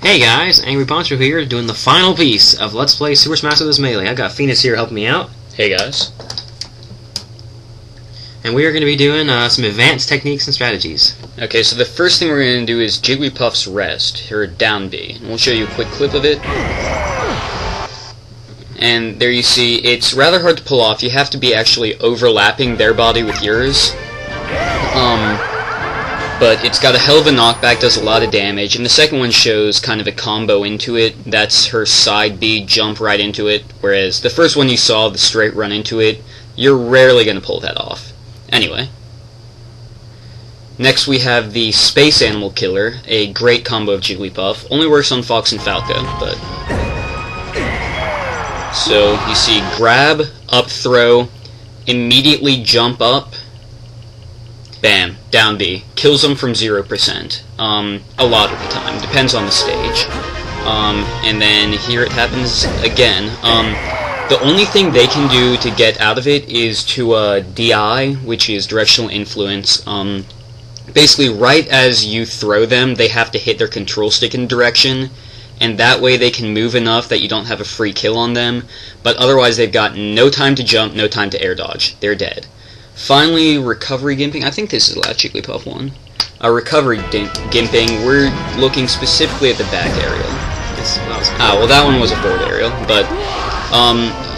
Hey guys, angryponcho here, doing the final piece of Let's Play Super Smash Bros. Melee. I got Phenis here helping me out. Hey guys. And we are going to be doing some advanced techniques and strategies. Okay, so the first thing we're going to do is Jigglypuff's rest, her down B. And we'll show you a quick clip of it. And there you see, it's rather hard to pull off. You have to be actually overlapping their body with yours. But it's got a hell of a knockback, does a lot of damage, and the second one shows kind of a combo into it. That's her side B, jump right into it, whereas the first one you saw, the straight run into it, you're rarely going to pull that off. Anyway. Next we have the Space Animal Killer, a great combo of Jigglypuff. Only works on Fox and Falco, but... So, you see grab, up throw, immediately jump up, bam, down B. Kills them from 0%. A lot of the time. Depends on the stage. And then here it happens again. The only thing they can do to get out of it is to DI, which is Directional Influence. Basically, right as you throw them, they have to hit their control stick in direction, and that way they can move enough that you don't have a free kill on them, but otherwise they've got no time to jump, no time to air dodge. They're dead. Finally, Recovery Gimping. I think this is the last Jigglypuff one. Recovery Gimping, we're looking specifically at the back aerial. Well, that one was a forward aerial, but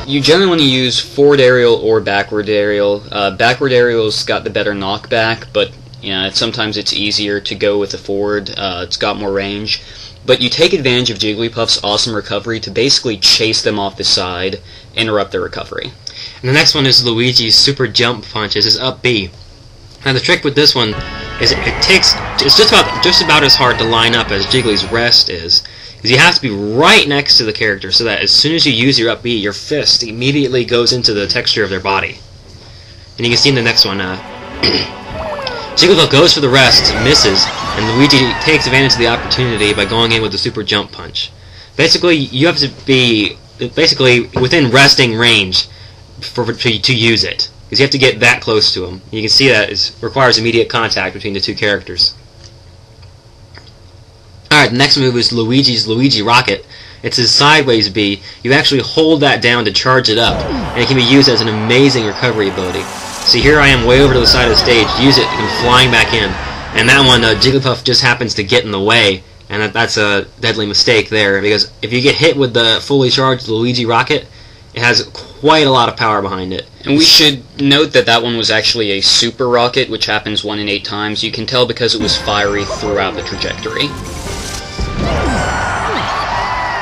you generally want to use forward aerial or backward aerial. Backward aerial's got the better knockback, but you know, sometimes it's easier to go with the forward. It's got more range. But you take advantage of Jigglypuff's awesome recovery to basically chase them off the side, interrupt their recovery. And the next one is Luigi's Super Jump Punch. This is up B. Now the trick with this one is it's just about as hard to line up as Jiggly's rest is. Because you have to be right next to the character so that as soon as you use your up B, your fist immediately goes into the texture of their body. And you can see in the next one, Jigglypuff goes for the rest, misses, and Luigi takes advantage of the opportunity by going in with the Super Jump Punch. Basically, you have to be within resting range to use it, because you have to get that close to him. You can see that it requires immediate contact between the two characters. Alright, the next move is Luigi's Luigi Rocket. It's his sideways B. You actually hold that down to charge it up, and it can be used as an amazing recovery ability. See, here I am way over to the side of the stage, use it, and flying back in. And that one, Jigglypuff just happens to get in the way, and that's a deadly mistake there, because if you get hit with the fully charged Luigi Rocket, it has quite a lot of power behind it. And we should note that that one was actually a super rocket, which happens 1 in 8 times. You can tell because it was fiery throughout the trajectory.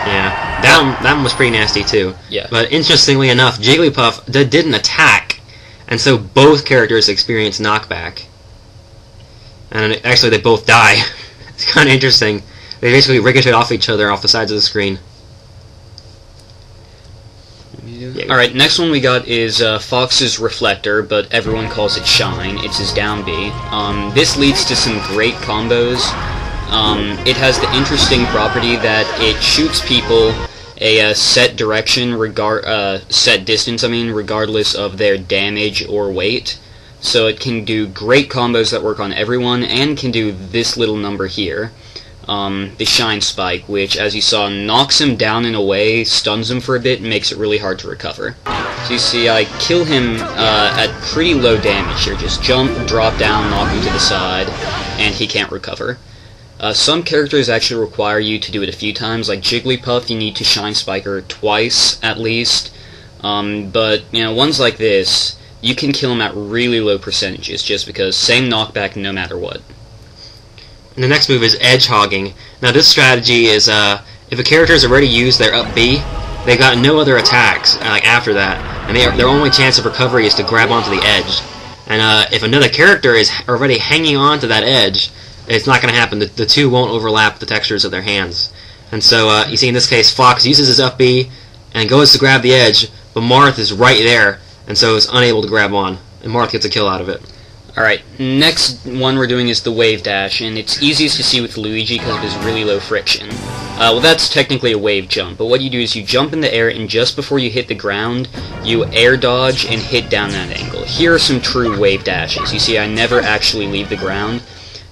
Yeah, that one was pretty nasty too. Yeah. But interestingly enough, Jigglypuff didn't attack, and so both characters experience knockback. And actually they both die. It's kind of interesting. They basically ricochet off each other off the sides of the screen. Yeah. Alright, next one we got is Fox's Reflector, but everyone calls it Shine. It's his down B. This leads to some great combos. It has the interesting property that it shoots people a set direction, set distance, regardless of their damage or weight. So it can do great combos that work on everyone, and can do this little number here. The Shine Spike, which, as you saw, knocks him down in a way, stuns him for a bit, and makes it really hard to recover. So you see, I kill him at pretty low damage here. Just jump, drop down, knock him to the side, and he can't recover. Some characters actually require you to do it a few times, like Jigglypuff, you need to Shine Spike her twice, at least. But, you know, ones like this, you can kill him at really low percentages, just because same knockback no matter what. And the next move is Edge Hogging. Now this strategy is, if a character has already used their up B, they've got no other attacks after that, and their only chance of recovery is to grab onto the edge. And if another character is already hanging on to that edge, it's not going to happen. The two won't overlap the textures of their hands. And so, you see in this case, Fox uses his up B and goes to grab the edge, but Marth is right there, and so is unable to grab on. And Marth gets a kill out of it. Alright, next one we're doing is the Wave Dash, and it's easiest to see with Luigi because of his really low friction. Well, that's technically a wave jump, but what you do is you jump in the air, and just before you hit the ground, you air dodge and hit down that angle. Here are some true Wave Dashes. You see, I never actually leave the ground.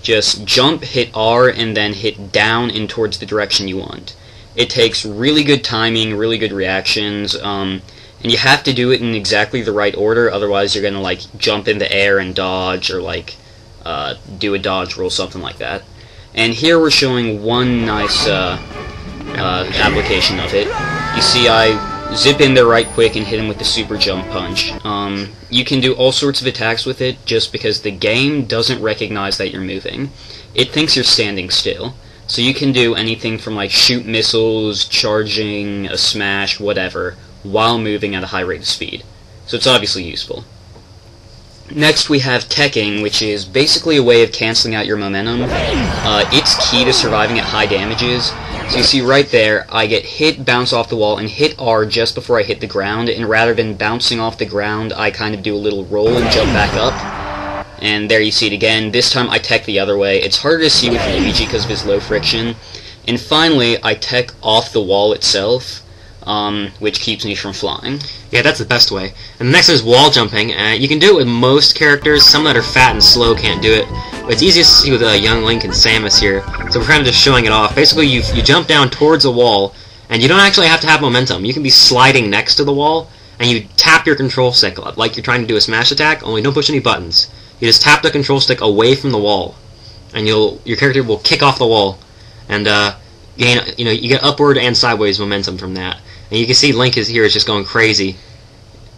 Just jump, hit R, and then hit down and towards the direction you want. It takes really good timing, really good reactions, and you have to do it in exactly the right order, otherwise you're gonna like jump in the air and dodge, or like do a dodge roll, something like that. And here we're showing one nice application of it. You see I zip in there right quick and hit him with the super jump punch. You can do all sorts of attacks with it just because the game doesn't recognize that you're moving. It thinks you're standing still. So you can do anything from like shoot missiles, charging, a smash, whatever, while moving at a high rate of speed. So it's obviously useful. Next we have teching, which is basically a way of cancelling out your momentum. It's key to surviving at high damages. So you see right there, I get hit, bounce off the wall, and hit R just before I hit the ground, and rather than bouncing off the ground, I kind of do a little roll and jump back up. And there you see it again. This time I tech the other way. It's harder to see with Luigi because of his low friction. And finally, I tech off the wall itself, which keeps me from flying. Yeah, that's the best way. And the next is wall jumping. You can do it with most characters. Some that are fat and slow can't do it. But it's easiest to see with young Link and Samus here. So we're kind of just showing it off. Basically, you jump down towards a wall, and you don't actually have to have momentum. You can be sliding next to the wall, and you tap your control stick like you're trying to do a smash attack, only don't push any buttons. You just tap the control stick away from the wall, and your character will kick off the wall, and gain, you get upward and sideways momentum from that. And you can see Link is just going crazy,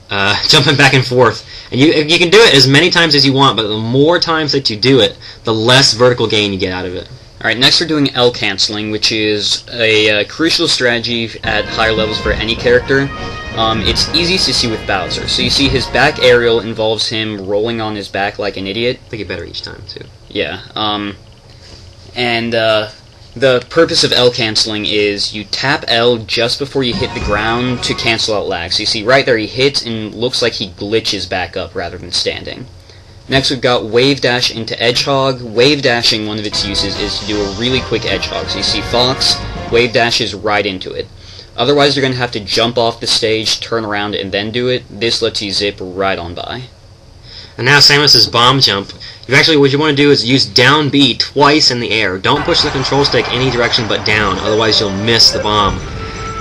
jumping back and forth. And you can do it as many times as you want, but the more times that you do it, the less vertical gain you get out of it. Alright, next we're doing L canceling, which is a crucial strategy at higher levels for any character. It's easiest to see with Bowser. So you see his back aerial involves him rolling on his back like an idiot. They get better each time, too. Yeah, the purpose of L canceling is you tap L just before you hit the ground to cancel out lag. So you see right there he hits and looks like he glitches back up rather than standing. Next we've got Wave Dash into Edgehog. Wave Dashing, one of its uses is to do a really quick Edgehog. So you see Fox, Wave Dashes right into it. Otherwise you're going to have to jump off the stage, turn around, and then do it. This lets you zip right on by. And now Samus's bomb jump. What you want to do is use down B twice in the air. Don't push the control stick any direction but down, otherwise you'll miss the bomb.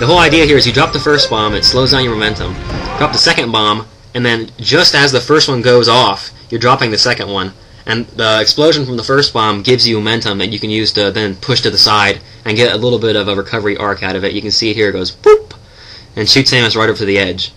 The whole idea here is you drop the first bomb, it slows down your momentum. Drop the second bomb, and then just as the first one goes off, you're dropping the second one. And the explosion from the first bomb gives you momentum that you can use to then push to the side and get a little bit of a recovery arc out of it. You can see it here, it goes boop, and shoots Samus right up to the edge.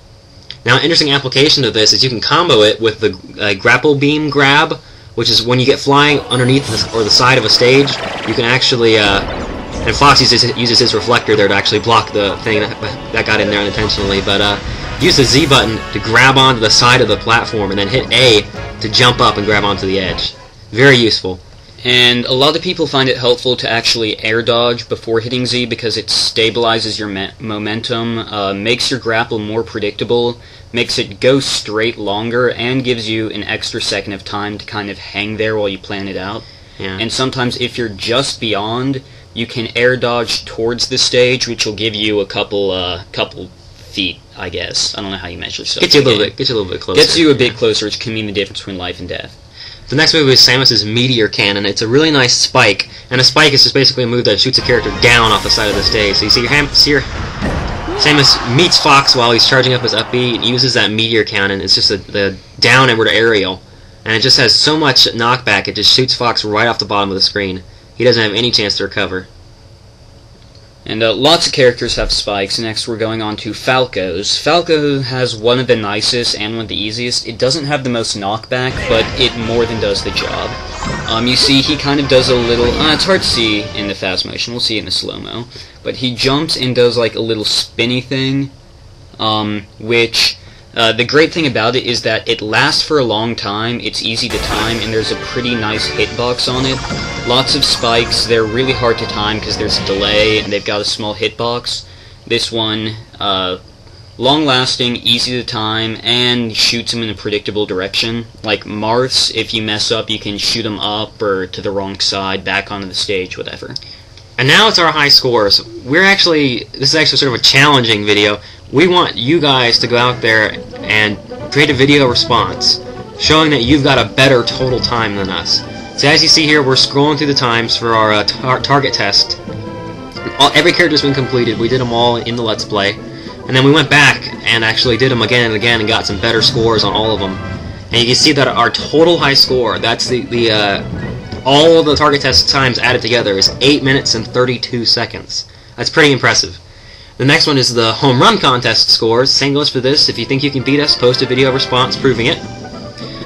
Now, an interesting application of this is you can combo it with the grapple beam grab, which is when you get flying underneath the side of a stage, you can actually, and Fox uses his reflector there to actually block the thing that got in there unintentionally, but use the Z button to grab onto the side of the platform and then hit A to jump up and grab onto the edge. Very useful. And a lot of people find it helpful to actually air dodge before hitting Z because it stabilizes your momentum, makes your grapple more predictable, makes it go straight longer, and gives you an extra second of time to kind of hang there while you plan it out. Yeah. And sometimes if you're just beyond, you can air dodge towards the stage, which will give you a couple feet, I guess. I don't know how you measure stuff. Gets you a little bit closer. Gets you a bit closer, which can mean the difference between life and death. The next move is Samus's Meteor Cannon. It's a really nice spike, and a spike is just basically a move that shoots a character down off the side of the stage. So you see Samus meets Fox while he's charging up his up B and uses that Meteor Cannon. It's just the downward aerial, and it just has so much knockback, it just shoots Fox right off the bottom of the screen. He doesn't have any chance to recover. And lots of characters have spikes. Next we're going on to Falco's. Falco has one of the nicest and one of the easiest. It doesn't have the most knockback, but it more than does the job. You see he kind of does a little, it's hard to see in the fast motion, we'll see it in the slow-mo, but he jumps and does like a little spinny thing, which the great thing about it is that it lasts for a long time, it's easy to time, and there's a pretty nice hitbox on it. Lots of spikes, they're really hard to time because there's a delay, and they've got a small hitbox. This one, long-lasting, easy to time, and shoots them in a predictable direction. Like Marths, if you mess up, you can shoot them up or to the wrong side, back onto the stage, whatever. And now it's our high scores. This is actually sort of a challenging video. We want you guys to go out there and create a video response showing that you've got a better total time than us. So as you see here, we're scrolling through the times for our target test. Every character's been completed. We did them all in the Let's Play. And then we went back and actually did them again and again and got some better scores on all of them. And you can see that our total high score, that's all of the target test times added together, is 8 minutes and 32 seconds. That's pretty impressive. The next one is the Home Run Contest scores. Same goes for this. If you think you can beat us, post a video response proving it.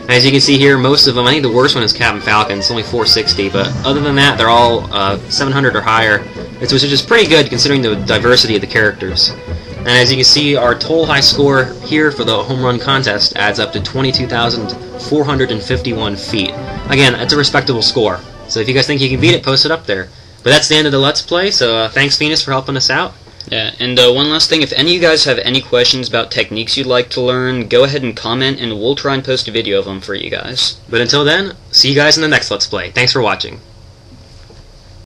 As you can see here, most of them, I think the worst one is Captain Falcon. It's only 460, but other than that, they're all 700 or higher, which is just pretty good considering the diversity of the characters. And as you can see, our total high score here for the Home Run Contest adds up to 22,451 feet. Again, that's a respectable score. So if you guys think you can beat it, post it up there. But that's the end of the Let's Play, so thanks Phenis for helping us out. Yeah, and one last thing, if any of you guys have any questions about techniques you'd like to learn, go ahead and comment, and we'll try and post a video of them for you guys. But until then, see you guys in the next Let's Play. Thanks for watching.